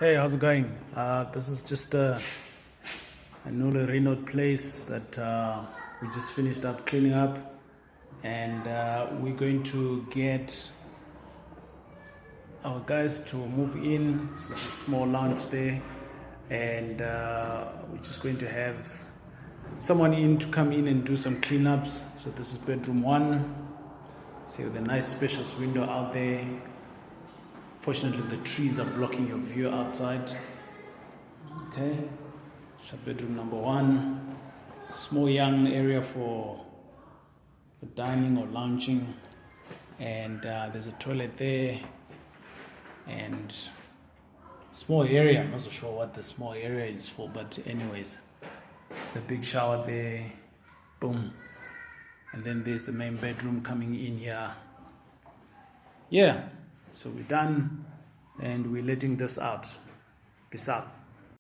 Hey, how's it going? This is just a newly renovated place that we just finished up cleaning up, and we're going to get our guys to move in. It's like a small lounge there, and we're just going to have someone in to come in and do some cleanups. So this is bedroom one. See, with a nice spacious window out there. Fortunately, the trees are blocking your view outside. Okay, so bedroom number one, small young area for dining or lounging, and there's a toilet there, and small area. I'm not so sure what the small area is for, but anyways, the big shower there, boom, and then there's the main bedroom coming in here. Yeah, so we're done, and we're letting this out. Peace out.